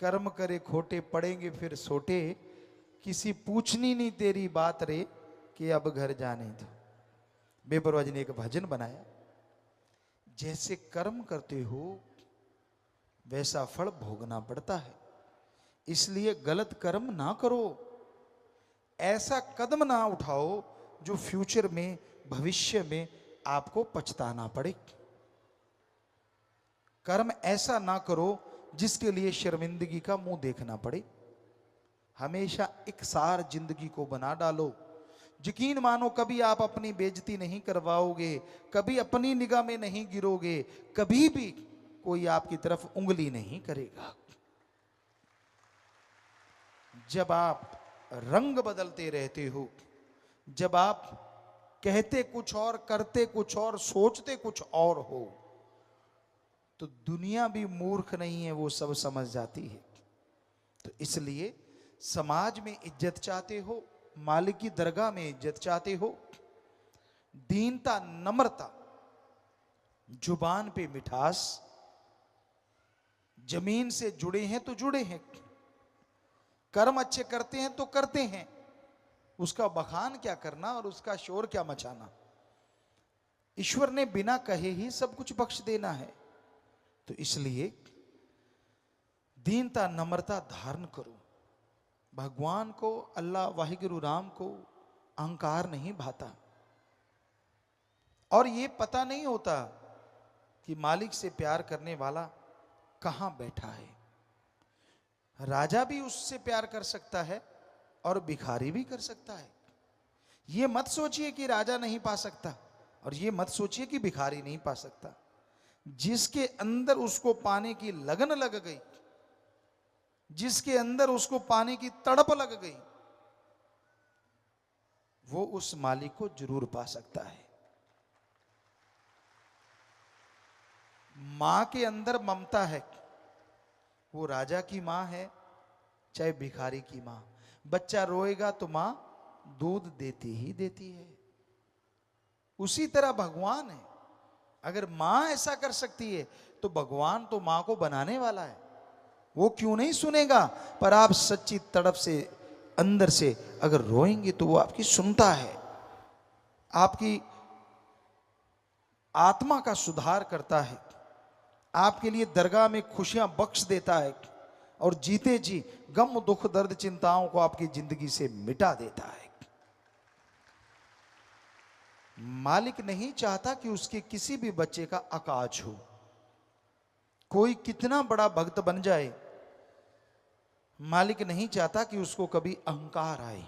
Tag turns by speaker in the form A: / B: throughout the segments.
A: कर्म करे खोटे पड़ेंगे फिर सोटे, किसी पूछनी नहीं तेरी बात रे कि अब घर जाने दो। बेपरवाह जी ने एक भजन बनाया, जैसे कर्म करते हो वैसा फल भोगना पड़ता है, इसलिए गलत कर्म ना करो, ऐसा कदम ना उठाओ जो फ्यूचर में भविष्य में आपको पछताना पड़े। कर्म ऐसा ना करो जिसके लिए शर्मिंदगी का मुंह देखना पड़े। हमेशा इकसार जिंदगी को बना डालो। यकीन मानो कभी आप अपनी बेइज्जती नहीं करवाओगे, कभी अपनी निगाह में नहीं गिरोगे, कभी भी कोई आपकी तरफ उंगली नहीं करेगा। जब आप रंग बदलते रहते हो, जब आप कहते कुछ और करते कुछ और सोचते कुछ और हो, तो दुनिया भी मूर्ख नहीं है, वो सब समझ जाती है। तो इसलिए समाज में इज्जत चाहते हो, मालिक की दरगाह में इज्जत चाहते हो, दीनता नम्रता, जुबान पे मिठास, जमीन से जुड़े हैं तो जुड़े हैं, कर्म अच्छे करते हैं तो करते हैं, उसका बखान क्या करना और उसका शोर क्या मचाना। ईश्वर ने बिना कहे ही सब कुछ बख्श देना है। तो इसलिए दीनता नम्रता धारण करो। भगवान को, अल्लाह वाहिगुरु राम को अहंकार नहीं भाता, और ये पता नहीं होता कि मालिक से प्यार करने वाला कहां बैठा है। राजा भी उससे प्यार कर सकता है और भिखारी भी कर सकता है। ये मत सोचिए कि राजा नहीं पा सकता, और ये मत सोचिए कि भिखारी नहीं पा सकता। जिसके अंदर उसको पाने की लगन लग गई, जिसके अंदर उसको पाने की तड़प लग गई, वो उस मालिक को जरूर पा सकता है। मां के अंदर ममता है, वो राजा की मां है चाहे भिखारी की मां। बच्चा रोएगा तो मां दूध देती ही देती है। उसी तरह भगवान है, अगर मां ऐसा कर सकती है तो भगवान तो मां को बनाने वाला है, वो क्यों नहीं सुनेगा। पर आप सच्ची तड़प से अंदर से अगर रोएंगे तो वो आपकी सुनता है, आपकी आत्मा का सुधार करता है, आपके लिए दरगाह में खुशियां बख्श देता है, और जीते जी गम दुख दर्द चिंताओं को आपकी जिंदगी से मिटा देता है। मालिक नहीं चाहता कि उसके किसी भी बच्चे का अकाज हो। कोई कितना बड़ा भक्त बन जाए, मालिक नहीं चाहता कि उसको कभी अहंकार आए।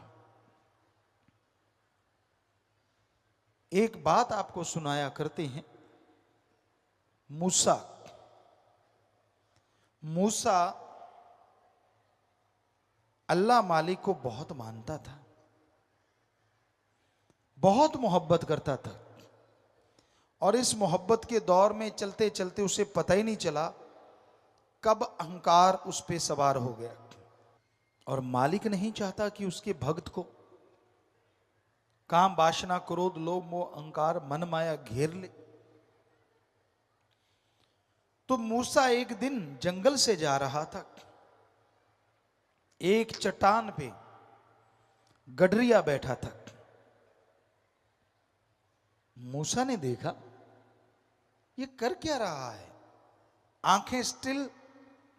A: एक बात आपको सुनाया करते हैं। मूसा अल्लाह मालिक को बहुत मानता था, बहुत मोहब्बत करता था, और इस मोहब्बत के दौर में चलते चलते उसे पता ही नहीं चला कब अहंकार उस पे सवार हो गया। और मालिक नहीं चाहता कि उसके भक्त को काम वासना क्रोध लोभ मोह अहंकार मन माया घेर ले। तो मूसा एक दिन जंगल से जा रहा था, एक चट्टान पे गडरिया बैठा था। मूसा ने देखा ये कर क्या रहा है, आंखें स्टिल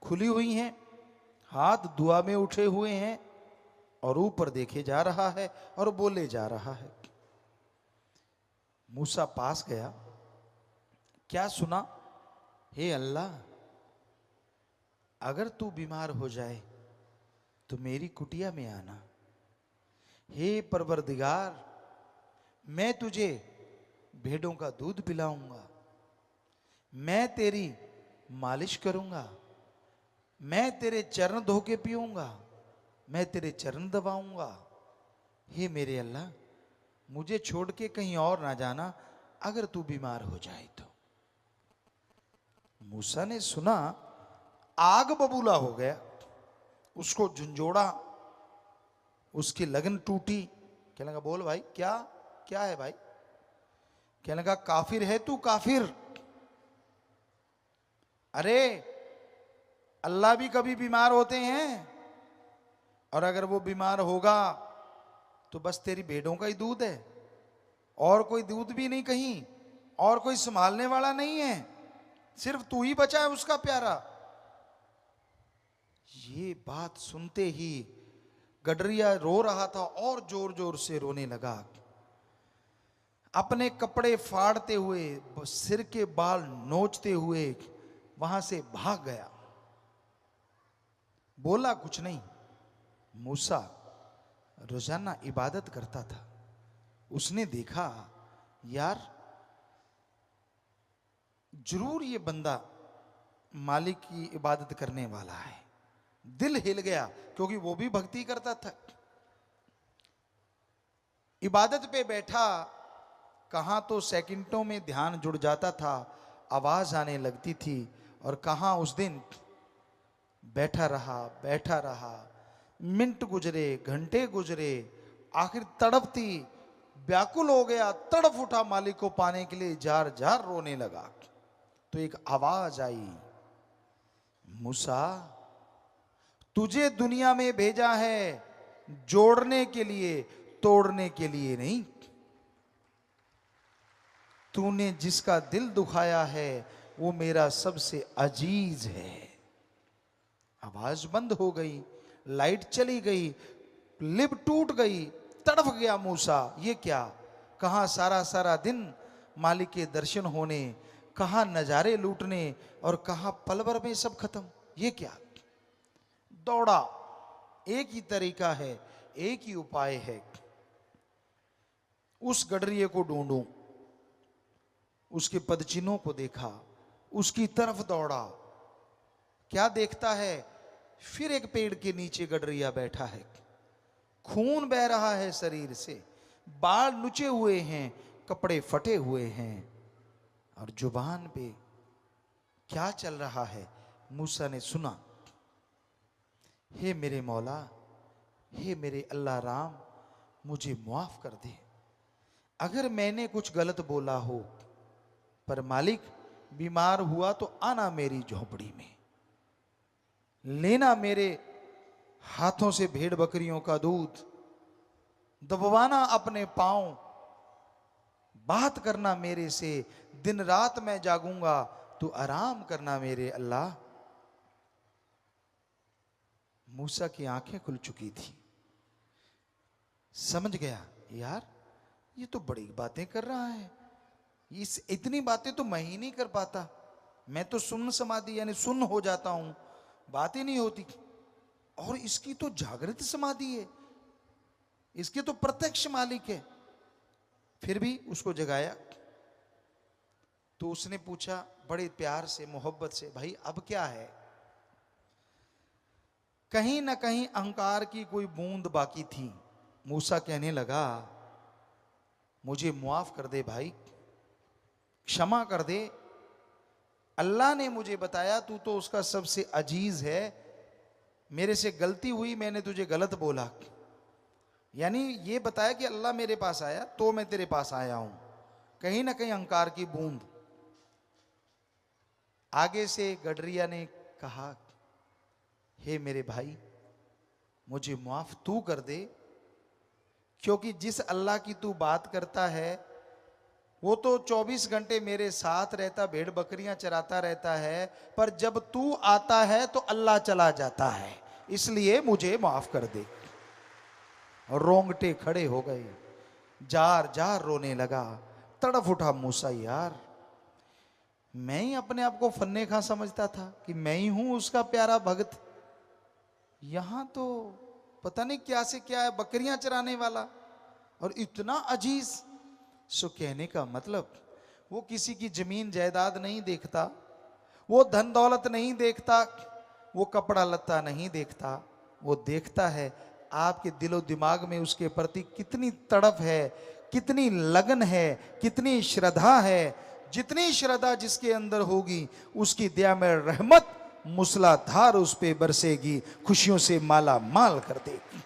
A: खुली हुई हैं, हाथ दुआ में उठे हुए हैं, और ऊपर देखे जा रहा है और बोले जा रहा है। मूसा पास गया, क्या सुना, हे अल्लाह, अगर तू बीमार हो जाए तो मेरी कुटिया में आना। हे परवरदिगार, मैं तुझे भेड़ों का दूध पिलाऊंगा, मैं तेरी मालिश करूंगा, मैं तेरे चरण धो के पीऊंगा, मैं तेरे चरण दबाऊंगा। हे मेरे अल्लाह, मुझे छोड़ के कहीं और ना जाना अगर तू बीमार हो जाए तो। मूसा ने सुना, आग बबूला हो गया, उसको झुंझोड़ा, उसकी लगन टूटी। कहने लगा, बोल भाई क्या क्या है भाई। कहने लगा, काफिर है तू काफिर। अरे अल्लाह भी कभी बीमार होते हैं, और अगर वो बीमार होगा तो बस तेरी भेड़ों का ही दूध है, और कोई दूध भी नहीं कहीं, और कोई संभालने वाला नहीं है, सिर्फ तू ही बचा है उसका प्यारा। ये बात सुनते ही गडरिया रो रहा था और जोर जोर से रोने लगा। अपने कपड़े फाड़ते हुए, सिर के बाल नोचते हुए वहां से भाग गया। बोला कुछ नहीं। मूसा रोजाना इबादत करता था। उसने देखा यार जरूर ये बंदा मालिक की इबादत करने वाला है। दिल हिल गया क्योंकि वो भी भक्ति करता था। इबादत पे बैठा, कहां तो सेकंडों में ध्यान जुड़ जाता था, आवाज आने लगती थी, और कहां उस दिन बैठा रहा, मिनट गुजरे, घंटे गुजरे, आखिर तड़पती व्याकुल हो गया, तड़प उठा मालिक को पाने के लिए, जार जार रोने लगा। तो एक आवाज आई, मूसा तुझे दुनिया में भेजा है जोड़ने के लिए, तोड़ने के लिए नहीं। तूने जिसका दिल दुखाया है वो मेरा सबसे अजीज है। आवाज बंद हो गई, लाइट चली गई, लिप टूट गई, तड़प गया मूसा। ये क्या, कहां सारा सारा दिन मालिक के दर्शन होने, कहां नजारे लूटने, और कहां पल भर में सब खत्म। ये क्या। दौड़ा। एक ही तरीका है, एक ही उपाय है, उस गडरिये को ढूंढूं। उसके पदचिन्हों को देखा, उसकी तरफ दौड़ा। क्या देखता है, फिर एक पेड़ के नीचे गडरिया बैठा है, खून बह रहा है शरीर से, बाल नुचे हुए हैं, कपड़े फटे हुए हैं, और जुबान पे क्या चल रहा है। मूसा ने सुना, हे मेरे मौला, हे मेरे अल्लाह राम, मुझे माफ कर दे अगर मैंने कुछ गलत बोला हो, पर मालिक बीमार हुआ तो आना मेरी झोपड़ी में, लेना मेरे हाथों से भेड़ बकरियों का दूध, दबवाना अपने पांव, बात करना मेरे से, दिन रात मैं जागूंगा तो आराम करना मेरे अल्लाह। मूसा की आंखें खुल चुकी थी, समझ गया यार ये तो बड़ी बातें कर रहा है, इस इतनी बातें तो मैं ही नहीं कर पाता, मैं तो सुन्न समाधि यानी सुन्न हो जाता हूं, बात ही नहीं होती, और इसकी तो जागृत समाधि है, इसके तो प्रत्यक्ष मालिक है। फिर भी उसको जगाया तो उसने पूछा बड़े प्यार से, मोहब्बत से, भाई अब क्या है। कहीं ना कहीं अहंकार की कोई बूंद बाकी थी। मूसा कहने लगा, मुझे मुआफ कर दे भाई, क्षमा कर दे, अल्लाह ने मुझे बताया तू तो उसका सबसे अजीज है, मेरे से गलती हुई, मैंने तुझे गलत बोला, यानी ये बताया कि अल्लाह मेरे पास आया तो मैं तेरे पास आया हूं। कहीं ना कहीं अहंकार की बूंद। आगे से गडरिया ने कहा, हे मेरे भाई मुझे माफ तू कर दे, क्योंकि जिस अल्लाह की तू बात करता है वो तो 24 घंटे मेरे साथ रहता, भेड़ बकरियां चराता रहता है, पर जब तू आता है तो अल्लाह चला जाता है, इसलिए मुझे माफ कर दे। रोंगटे खड़े हो गए, जार जार रोने लगा, तड़फ उठा मूसा, यार मैं ही अपने आप को फन्ने खां समझता था कि मैं ही हूं उसका प्यारा भक्त, यहां तो पता नहीं क्या से क्या है, बकरियां चराने वाला और इतना अजीज। सो कहने का मतलब वो किसी की जमीन जायदाद नहीं देखता, वो धन दौलत नहीं देखता, वो कपड़ा लत्ता नहीं देखता, वो देखता है आपके दिलो दिमाग में उसके प्रति कितनी तड़प है, कितनी लगन है, कितनी श्रद्धा है। जितनी श्रद्धा जिसके अंदर होगी उसकी दया में रहमत मूसलाधार उस पे बरसेगी, खुशियों से माला माल कर देगी।